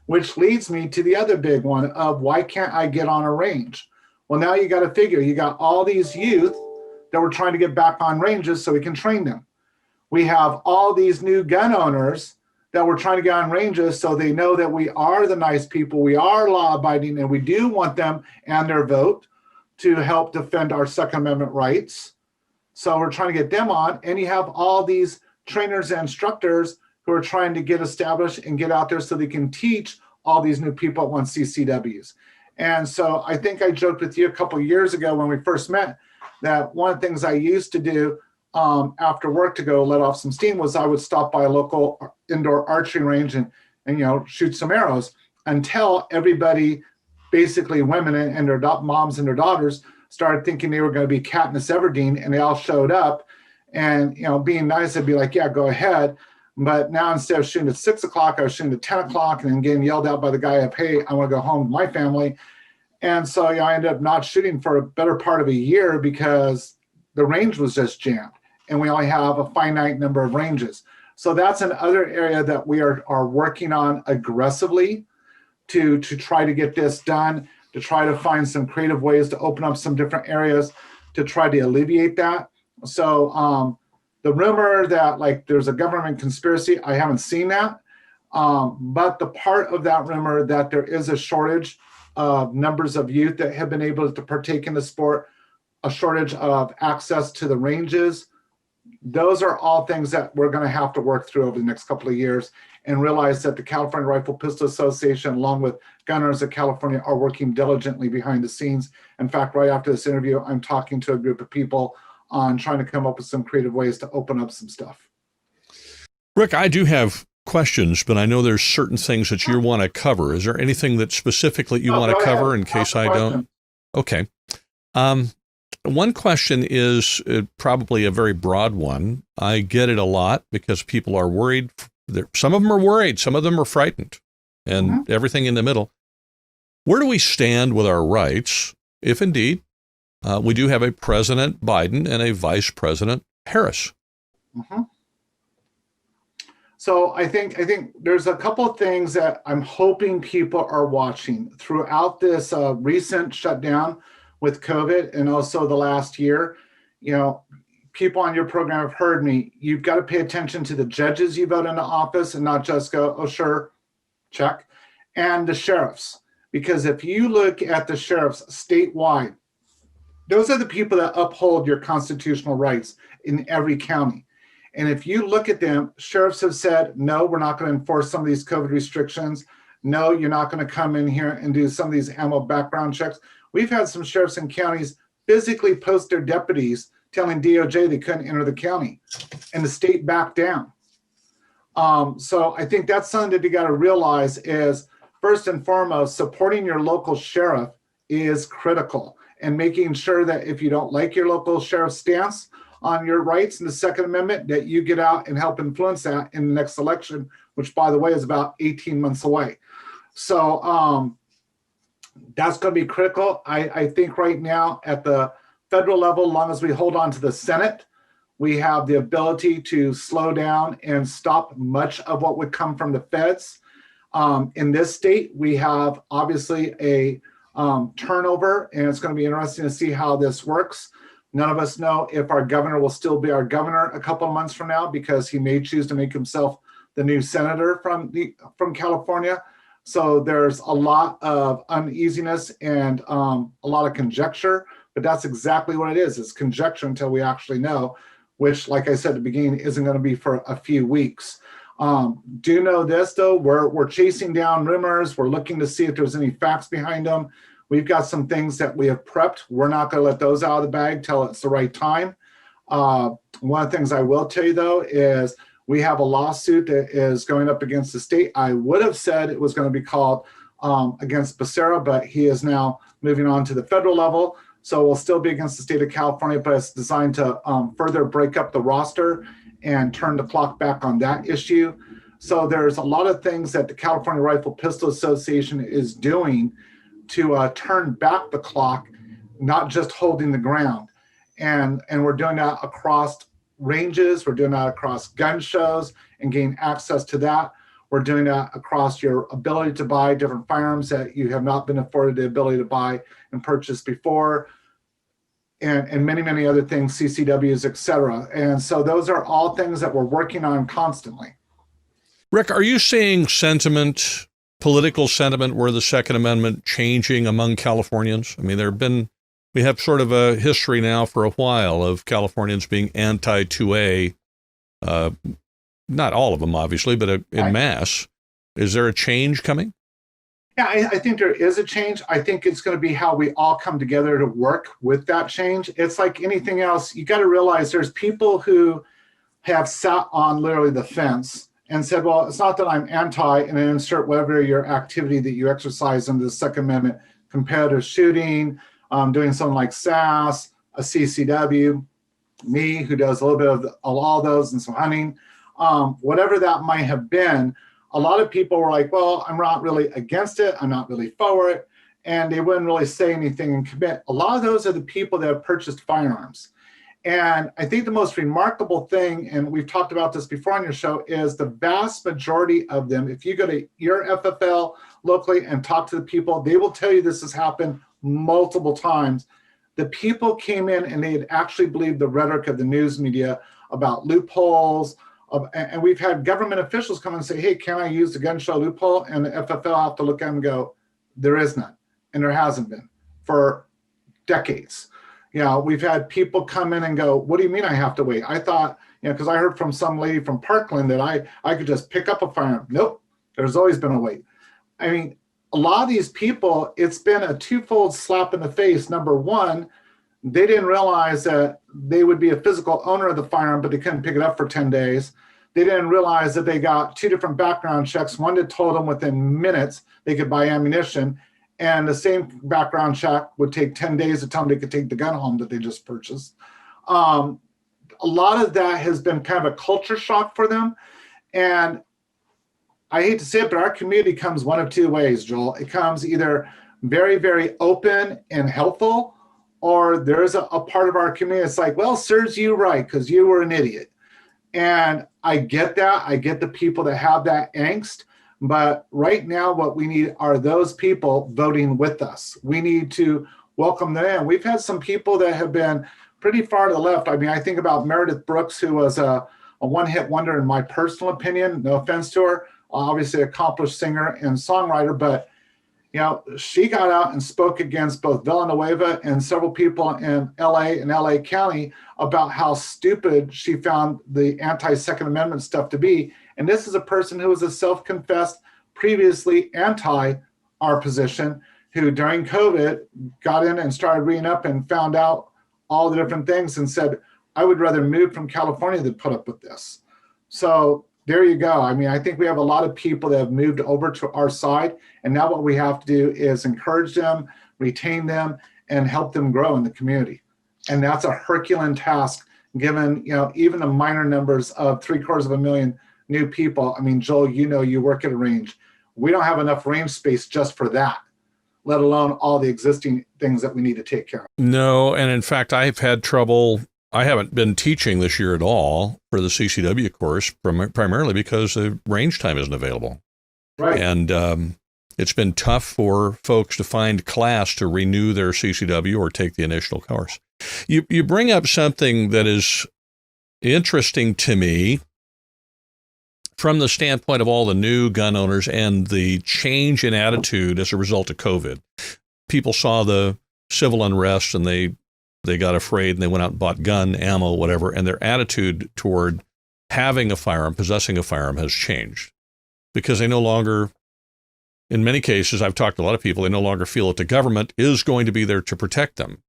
which leads me to the other big one of why can't I get on a range? Well, now you got to figure, you got all these youth that we're trying to get back on ranges so we can train them. We have all these new gun owners that we're trying to get on ranges so they know that we are the nice people, we are law abiding, and we do want them and their vote to help defend our Second Amendment rights. So we're trying to get them on, and you have all these trainers and instructors who are trying to get established and get out there so they can teach all these new people on CCWs. And so I think I joked with you a couple of years ago when we first met that one of the things I used to do after work to go let off some steam was I would stop by a local indoor archery range and shoot some arrows until everybody, basically women and their moms and their daughters, started thinking they were going to be Katniss Everdeen, and they all showed up. And being nice, I'd be like, yeah, go ahead. But now instead of shooting at 6 o'clock, I was shooting at 10 o'clock and then getting yelled at by the guy of, hey, I want to go home with my family. And so I ended up not shooting for a better part of a year because the range was just jammed and we only have a finite number of ranges. So that's another area that we are working on aggressively to try to get this done, to try to find some creative ways to open up some different areas to try to alleviate that. So the rumor that there's a government conspiracy, I haven't seen that. But the part of that rumor that there is a shortage of numbers of youth that have been able to partake in the sport, a shortage of access to the ranges, those are all things that we're going to have to work through over the next couple of years and realize that the California Rifle Pistol Association, along with Gun Owners of California, are working diligently behind the scenes. In fact, right after this interview, I'm talking to a group of people on trying to come up with some creative ways to open up some stuff.
Rick, I do have questions, but I know there's certain things that you want to cover. Is there anything that specifically you want to cover in case I don't? Okay. One question is probably a very broad one. I get it a lot because people are worried. Some of them are worried. Some of them are frightened, and everything in the middle. Where do we stand with our rights if indeed we do have a President Biden and a Vice President Harris?
So I think there's a couple of things that I'm hoping people are watching throughout this recent shutdown with COVID and also the last year. People on your program have heard me. You've got to pay attention to the judges you vote into office and not just go, oh, sure, check, and the sheriffs. Because if you look at the sheriffs statewide, those are the people that uphold your constitutional rights in every county. And if you look at them, sheriffs have said, no, we're not going to enforce some of these COVID restrictions. No, you're not going to come in here and do some of these ammo background checks. We've had some sheriffs in counties physically post their deputies telling DOJ they couldn't enter the county, and the state backed down. So I think that's something that you got to realize is, first and foremost, supporting your local sheriff is critical, and making sure that if you don't like your local sheriff's stance on your rights in the Second Amendment, that you get out and help influence that in the next election, which, by the way, is about 18 months away. So that's going to be critical. I think right now at the federal level, as long as we hold on to the Senate, we have the ability to slow down and stop much of what would come from the feds. In this state, we have obviously a turnover, and it's going to be interesting to see how this works. None of us know if our governor will still be our governor a couple of months from now, because he may choose to make himself the new senator from California. So there's a lot of uneasiness and a lot of conjecture, but that's exactly what it is. It's conjecture until we actually know, which, like I said at the beginning, isn't going to be for a few weeks. Do know this, though, we're chasing down rumors. We're looking to see if there's any facts behind them. We've got some things that we have prepped. We're not going to let those out of the bag till it's the right time. One of the things I will tell you, though, is we have a lawsuit that is going up against the state. I would have said it was going to be called against Becerra, but he is now moving on to the federal level. So we'll still be against the state of California, but it's designed to further break up the roster and turn the clock back on that issue. So there's a lot of things that the California Rifle Pistol Association is doing to turn back the clock, not just holding the ground. And we're doing that across ranges. We're doing that across gun shows and gain access to that. We're doing that across your ability to buy different firearms that you have not been afforded the ability to buy and purchase before, and many, many other things, CCWs, et cetera. And so those are all things that we're working on constantly.
Rick, are you seeing sentiment, political sentiment, where the Second Amendment changing among Californians? I mean, we have sort of a history now for a while of Californians being anti-2A, not all of them, obviously, but in mass. Is there a change coming?
Yeah, I think there is a change. I think it's going to be how we all come together to work with that change. It's like anything else. You got to realize there's people who have sat on literally the fence and said, well, it's not that I'm anti, and then insert whatever your activity that you exercise under the Second Amendment, competitive shooting, doing something like SAS, a CCW, me, who does a little bit of all those and some hunting, whatever that might have been. A lot of people were like, well, I'm not really against it. I'm not really for it. And they wouldn't really say anything and commit. A lot of those are the people that have purchased firearms. And I think the most remarkable thing, and we've talked about this before on your show, is the vast majority of them, if you go to your FFL locally and talk to the people, they will tell you this has happened multiple times. The people came in and they had actually believed the rhetoric of the news media about loopholes. And we've had government officials come and say, hey, can I use the gun show loophole? And the FFL have to look at them and go, there is none. And there hasn't been for decades. You know, we've had people come in and go, what do you mean I have to wait? I thought, because I heard from some lady from Parkland that I could just pick up a firearm. Nope, there's always been a wait. I mean, a lot of these people, it's been a twofold slap in the face. Number one, they didn't realize that they would be a physical owner of the firearm, but they couldn't pick it up for 10 days. They didn't realize that they got two different background checks. One that told them within minutes they could buy ammunition, and the same background check would take 10 days to tell them they could take the gun home that they just purchased. A lot of that has been kind of a culture shock for them. And I hate to say it, but our community comes one of two ways, Joel. It comes either very, very open and helpful, or there's a part of our community that's like, well, serves you right because you were an idiot. And I get that. I get the people that have that angst. But right now, what we need are those people voting with us. We need to welcome them in. We've had some people that have been pretty far to the left. I mean, I think about Meredith Brooks, who was a one-hit wonder in my personal opinion. No offense to her, obviously accomplished singer and songwriter, but she got out and spoke against both Villanueva and several people in LA and LA County about how stupid she found the anti-Second Amendment stuff to be. And this is a person who was a self-confessed, previously anti our position, who during COVID got in and started reading up and found out all the different things and said, I would rather move from California than put up with this. So there you go. I mean, I think we have a lot of people that have moved over to our side. And now what we have to do is encourage them, retain them, and help them grow in the community. And that's a Herculean task, given, even the minor numbers of 750,000 new people. I mean, Joel, you work at a range. we don't have enough range space just for that, let alone all the existing things that we need to take care of.
No, and in fact, I've had trouble. I haven't been teaching this year at all for the CCW course, primarily because the range time isn't available.
Right.
And it's been tough for folks to find class to renew their CCW or take the initial course. You bring up something that is interesting to me from the standpoint of all the new gun owners and the change in attitude as a result of COVID. People saw the civil unrest and they got afraid and they went out and bought gun, ammo, whatever, and their attitude toward having a firearm, possessing a firearm has changed because they no longer, in many cases, I've talked to a lot of people, they no longer feel that the government is going to be there to protect them.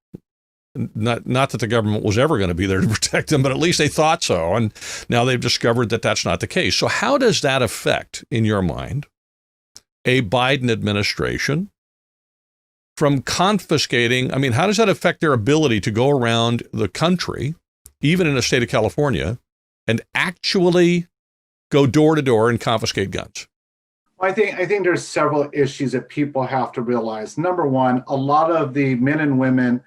Not that the government was ever going to be there to protect them, but at least they thought so. And now they've discovered that that's not the case. So how does that affect, in your mind, a Biden administration from confiscating? I mean, how does that affect their ability to go around the country, even in the state of California, and actually go door to door and confiscate guns?
I think there's several issues that people have to realize. Number one, a lot of the men and women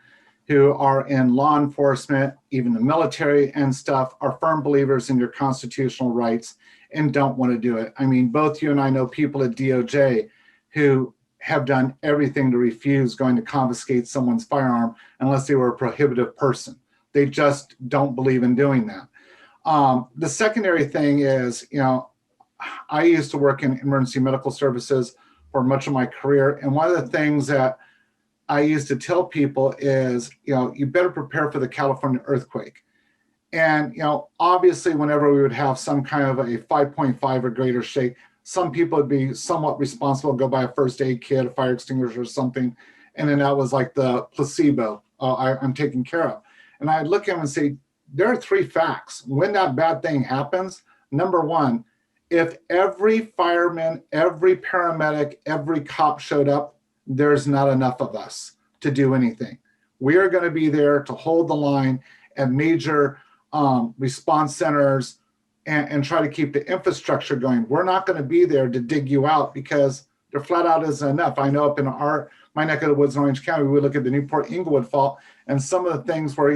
who are in law enforcement, even the military and stuff, are firm believers in your constitutional rights and don't want to do it. I mean, both you and I know people at DOJ who have done everything to refuse going to confiscate someone's firearm unless they were a prohibitive person. They just don't believe in doing that. The secondary thing is, I used to work in emergency medical services for much of my career. And one of the things that I used to tell people is, you better prepare for the California earthquake. And, obviously, whenever we would have some kind of a 5.5 or greater shake, some people would be somewhat responsible, go buy a first aid kit, a fire extinguisher or something. And then that was like the placebo I'm taken care of. And I'd look at them and say, there are three facts. When that bad thing happens, number one, if every fireman, every paramedic, every cop showed up, there's not enough of us to do anything. We are going to be there to hold the line at major response centers and try to keep the infrastructure going. We're not going to be there to dig you out because there flat out isn't enough. I know up in my neck of the woods in Orange County, we look at the Newport Inglewood fault and some of the things where,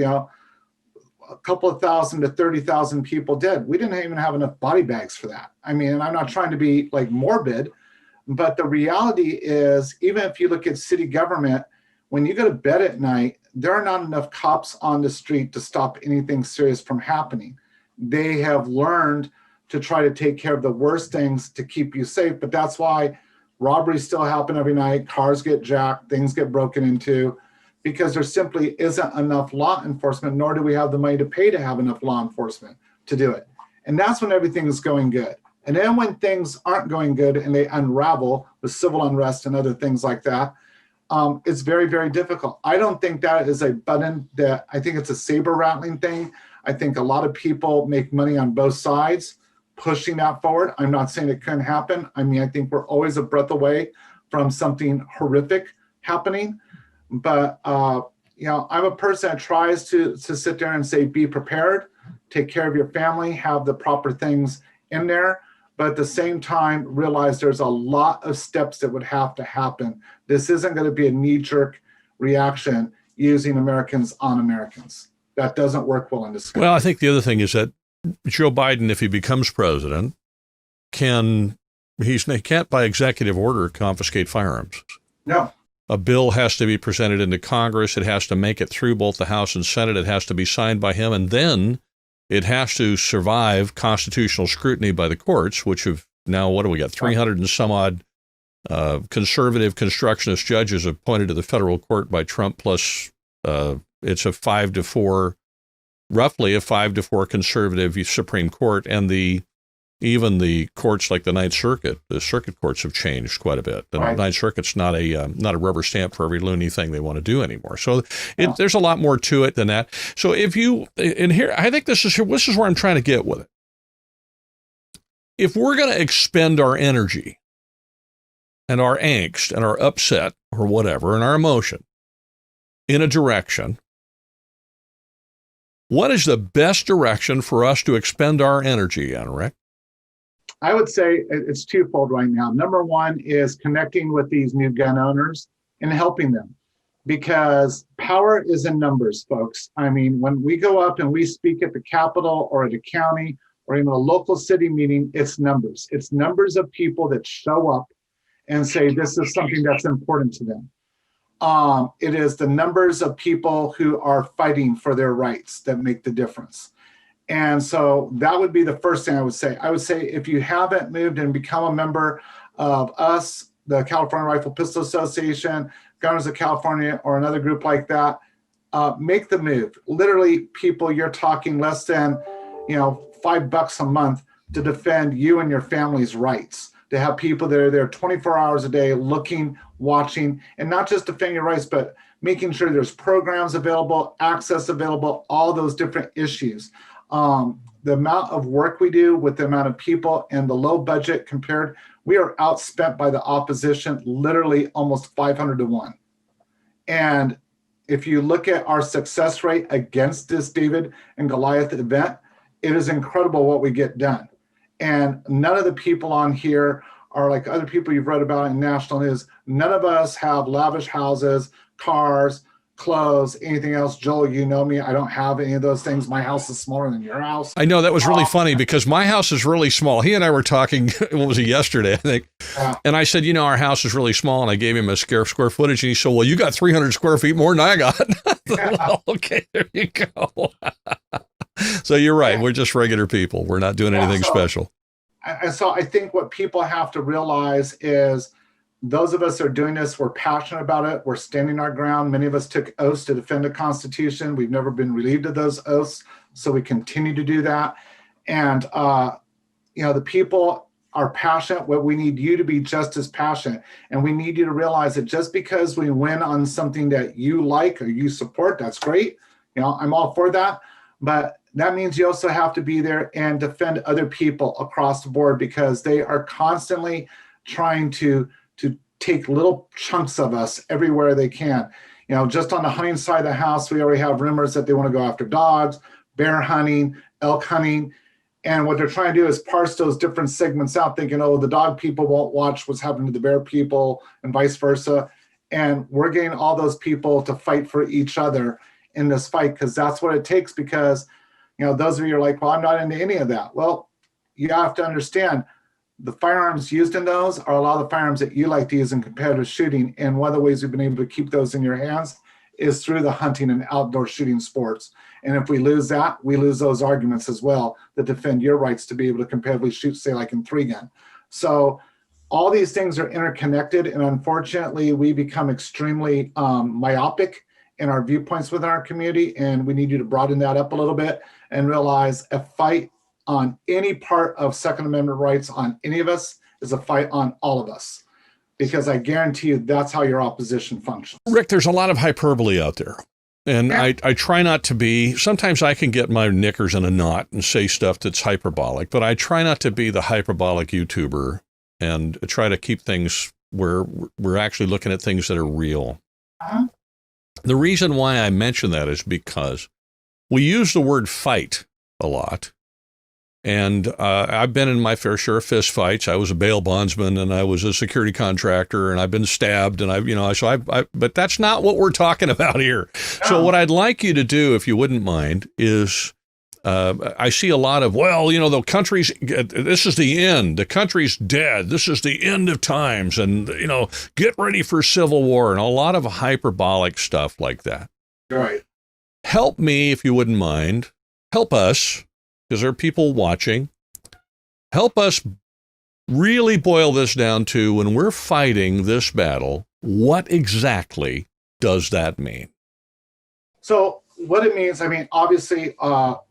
a couple of thousand to 30,000 people dead. We didn't even have enough body bags for that. I mean, I'm not trying to be like morbid, but the reality is, even if you look at city government, when you go to bed at night, there are not enough cops on the street to stop anything serious from happening. They have learned to try to take care of the worst things to keep you safe. But that's why robberies still happen every night. Cars get jacked, things get broken into, because there simply isn't enough law enforcement, nor do we have the money to pay to have enough law enforcement to do it. And that's when everything is going good. And then when things aren't going good and they unravel with civil unrest and other things like that, it's very, very difficult. I don't think that is a button I think it's a saber rattling thing. I think a lot of people make money on both sides pushing that forward. I'm not saying it couldn't happen. I mean, I think we're always a breath away from something horrific happening. But, I'm a person that tries to sit there and say, be prepared, take care of your family, have the proper things in there. But at the same time, realize there's a lot of steps that would have to happen. This isn't going to be a knee-jerk reaction using Americans on Americans. That doesn't work well in this country.
Well, I think the other thing is that Joe Biden, if he becomes president, he can't by executive order confiscate firearms.
No.
A bill has to be presented into Congress. It has to make it through both the House and Senate. It has to be signed by him. And then it has to survive constitutional scrutiny by the courts, which have now, what do we got, 300 and some odd conservative constructionist judges appointed to the federal court by Trump, plus it's a 5-4, roughly a 5-4 conservative Supreme Court. And even the courts like the Ninth Circuit, the circuit courts have changed quite a bit. The Ninth Circuit's not a rubber stamp for every loony thing they want to do anymore. So there's a lot more to it than that. So I think this is where I'm trying to get with it. If we're going to expend our energy and our angst and our upset or whatever and our emotion in a direction, what is the best direction for us to expend our energy on, Rick?
I would say it's twofold right now. Number one is connecting with these new gun owners and helping them, because power is in numbers, folks. I mean, when we go up and we speak at the Capitol or at a county or even a local city meeting, it's numbers. It's numbers of people that show up and say this is something that's important to them. It is the numbers of people who are fighting for their rights that make the difference. And so that would be the first thing I would say. I would say if you haven't moved and become a member of us, the California Rifle Pistol Association, Gunners of California, or another group like that, make the move. Literally, people, you're talking less than, $5 a month to defend you and your family's rights. To have people that are there 24 hours a day looking, watching, and not just defending your rights, but making sure there's programs available, access available, all those different issues. The amount of work we do with the amount of people and the low budget compared, we are outspent by the opposition, literally almost 500 to 1. And if you look at our success rate against this David and Goliath event, it is incredible what we get done. And none of the people on here are like other people you've read about in national news. None of us have lavish houses, cars, clothes, anything else. Joel, you know me. I don't have any of those things. My house is smaller than your house.
I know that was really funny because my house is really small. He and I were talking, what was it, yesterday, I think. And I said, our house is really small. And I gave him a square footage. And he said, well, you got 300 square feet more than I got. Well, okay, there you go. So you're right. We're just regular people. We're not doing anything special.
And so I think what people have to realize is those of us that are doing this, we're passionate about it. We're standing our ground. Many of us took oaths to defend the Constitution. We've never been relieved of those oaths. So we continue to do that. And, the people are passionate. What we need you to be just as passionate. And we need you to realize that just because we win on something that you like or you support, that's great. I'm all for that. But that means you also have to be there and defend other people across the board, because they are constantly trying to take little chunks of us everywhere they can. Just on the hunting side of the house, we already have rumors that they want to go after dogs, bear hunting, elk hunting. And what they're trying to do is parse those different segments out, thinking, the dog people won't watch what's happening to the bear people and vice versa. And we're getting all those people to fight for each other in this fight, because that's what it takes. Because, those of you are like, well, I'm not into any of that. Well, you have to understand the firearms used in those are a lot of the firearms that you like to use in competitive shooting. And one of the ways we've been able to keep those in your hands is through the hunting and outdoor shooting sports. And if we lose that, we lose those arguments as well that defend your rights to be able to competitively shoot, say, like in 3-gun. So all these things are interconnected. And unfortunately, we become extremely myopic in our viewpoints within our community. And we need you to broaden that up a little bit and realize a fight on any part of Second Amendment rights on any of us is a fight on all of us, because I guarantee you that's how your opposition functions.
Rick, there's a lot of hyperbole out there. And I try not to be, sometimes I can get my knickers in a knot and say stuff that's hyperbolic, but I try not to be the hyperbolic YouTuber and try to keep things where we're actually looking at things that are real. Uh-huh. The reason why I mention that is because we use the word fight a lot. And I've been in my fair share of fist fights. I was a bail bondsman and I was a security contractor and I've been stabbed and but that's not what we're talking about here. No. So what I'd like you to do, if you wouldn't mind, is I see a lot of, the country's, this is the end. The country's dead. This is the end of times. And, get ready for civil war and a lot of hyperbolic stuff like that.
Right.
Help me, if you wouldn't mind. Help us. Because there are people watching. Help us really boil this down to, when we're fighting this battle, what exactly does that mean?
So what it means, obviously, I'll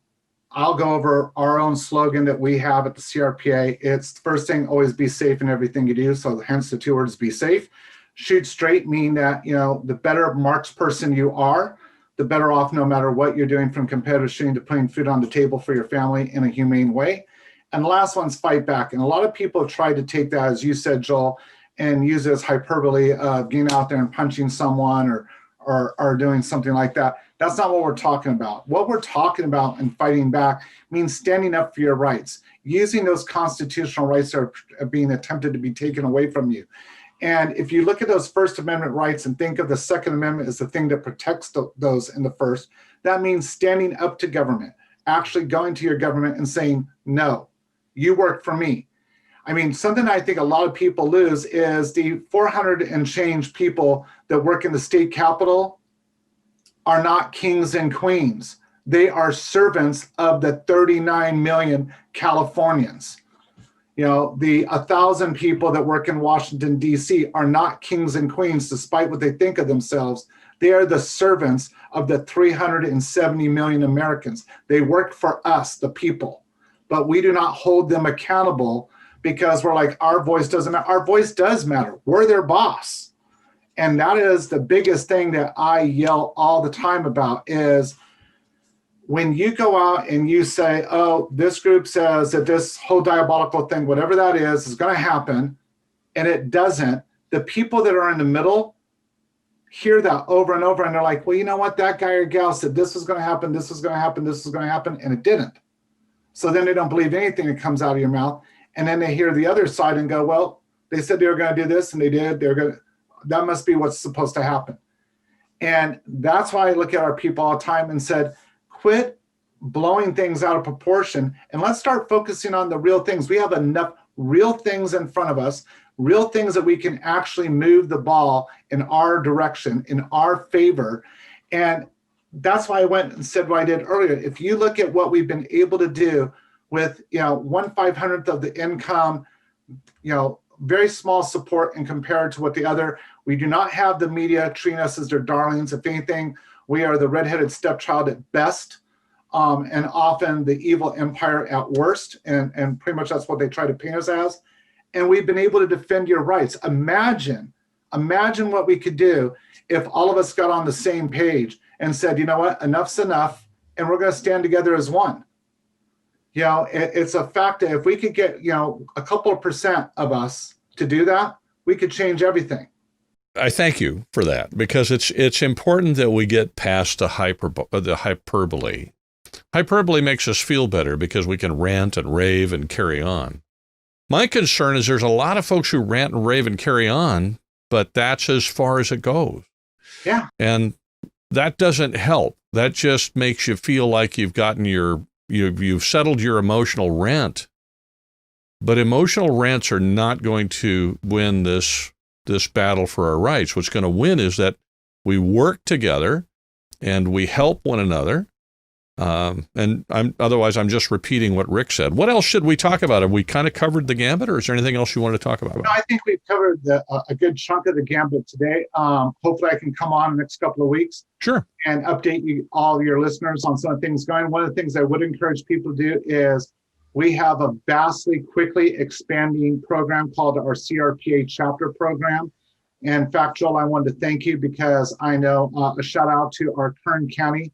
go over our own slogan that we have at the CRPA. It's the first thing, always be safe in everything you do. So hence the 2 words, be safe. Shoot straight mean that, the better marks person you are, the better off no matter what you're doing, from competitive shooting to putting food on the table for your family in a humane way. And the last one's fight back. And a lot of people have tried to take that, as you said, Joel, and use it as hyperbole of getting out there and punching someone or doing something like that. That's not what we're talking about. What we're talking about in fighting back means standing up for your rights, using those constitutional rights that are being attempted to be taken away from you. And if you look at those First Amendment rights and think of the Second Amendment as the thing that protects those in the first, that means standing up to government, actually going to your government and saying, no, you work for me. I mean, something I think a lot of people lose is the 400 and change people that work in the state capitol are not kings and queens. They are servants of the 39 million Californians. You know, the 1,000 people that work in Washington, D.C. are not kings and queens, despite what they think of themselves. They are the servants of the 370 million Americans. They work for us, the people, but we do not hold them accountable because we're like, our voice doesn't matter. Our voice does matter. We're their boss. And that is the biggest thing that I yell all the time about is when you go out and you say, oh, this group says that this whole diabolical thing, whatever that is going to happen, and it doesn't, the people that are in the middle hear that over and over, and they're like, well, you know what? That guy or gal said this was going to happen, this was going to happen, this was going to happen, and it didn't. So then they don't believe anything that comes out of your mouth. And then they hear the other side and go, well, they said they were going to do this, and they did. They're going to. That must be what's supposed to happen. And that's why I look at our people all the time and said, quit blowing things out of proportion and let's start focusing on the real things. We have enough real things in front of us, real things that we can actually move the ball in our direction, in our favor. And that's why I went and said what I did earlier. If you look at what we've been able to do with, 1/500th of the income, very small support and compared to what the other, we do not have the media treating us as their darlings. If anything, we are the redheaded stepchild at best, and often the evil empire at worst. And pretty much that's what they try to paint us as. And we've been able to defend your rights. Imagine what we could do if all of us got on the same page and said, you know what, enough's enough, and we're going to stand together as one. It's a fact that if we could get, a couple of percent of us to do that, we could change everything.
I thank you for that, because it's important that we get past the hyperbole. Hyperbole makes us feel better because we can rant and rave and carry on. My concern is there's a lot of folks who rant and rave and carry on, but that's as far as it goes.
Yeah.
And that doesn't help. That just makes you feel like you've gotten you've settled your emotional rant. But emotional rants are not going to win this battle for our rights. What's going to win is that we work together and we help one another. And otherwise I'm just repeating what Rick said. What else should we talk about? Have we kind of covered the gambit, or is there anything else you wanted to talk about?
No, I think we've covered a good chunk of the gambit today. Hopefully I can come on in the next couple of weeks.
Sure.
And update all your listeners on some of the things going. One of the things I would encourage people to do is we have a vastly quickly expanding program called our CRPA chapter program. And in fact, Joel, I wanted to thank you because I know a shout out to our Kern County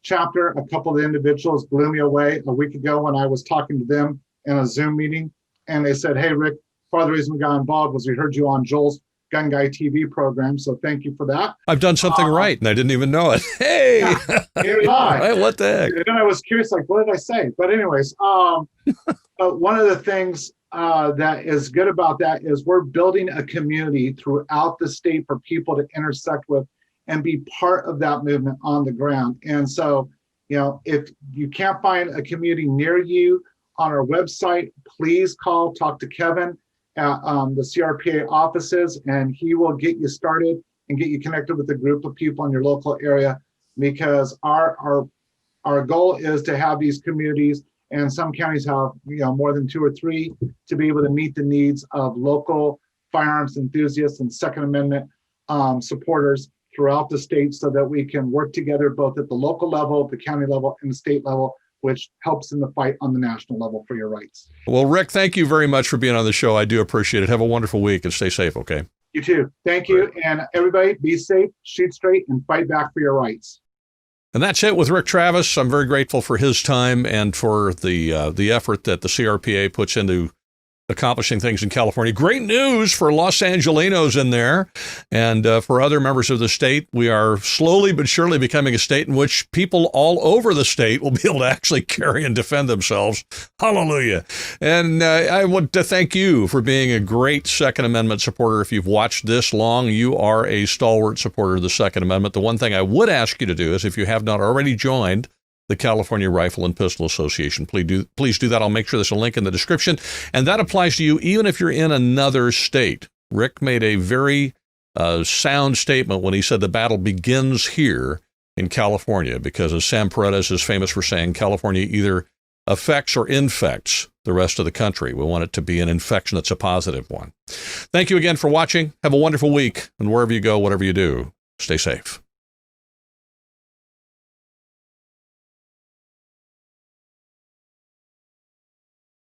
chapter. A couple of individuals blew me away a week ago when I was talking to them in a Zoom meeting. And they said, hey, Rick, part of the reason we got involved was we heard you on Joel's GunGuyTV program. So thank you for that.
I've done something right and I didn't even know it. Hey,
yeah, here we are.
Hey, what the heck?
And then I was curious, like, what did I say? But anyways, one of the things that is good about that is we're building a community throughout the state for people to intersect with and be part of that movement on the ground. And so, if you can't find a community near you on our website, please talk to Kevin at the CRPA offices, and he will get you started and get you connected with a group of people in your local area, because our goal is to have these communities, and some counties have more than 2 or 3, to be able to meet the needs of local firearms enthusiasts and Second Amendment supporters throughout the state, so that we can work together both at the local level, the county level, and the state level, which helps in the fight on the national level for your rights.
Well, Rick, thank you very much for being on the show. I do appreciate it. Have a wonderful week and stay safe, okay?
You too. Thank you. And everybody, be safe, shoot straight, and fight back for your rights.
And that's it with Rick Travis. I'm very grateful for his time and for the effort that the CRPA puts into accomplishing things in California. Great news for Los Angelinos in there, and for other members of the state. We are slowly but surely becoming a state in which people all over the state will be able to actually carry and defend themselves. Hallelujah. And I want to thank you for being a great Second Amendment supporter. If you've watched this long, you are a stalwart supporter of the Second Amendment. The one thing I would ask you to do is, if you have not already joined the California Rifle and Pistol Association, please do that. I'll make sure there's a link in the description. And that applies to you even if you're in another state. Rick made a very sound statement when he said the battle begins here in California, because as Sam Paredes is famous for saying, California either affects or infects the rest of the country. We want it to be an infection that's a positive one. Thank you again for watching. Have a wonderful week. And wherever you go, whatever you do, stay safe.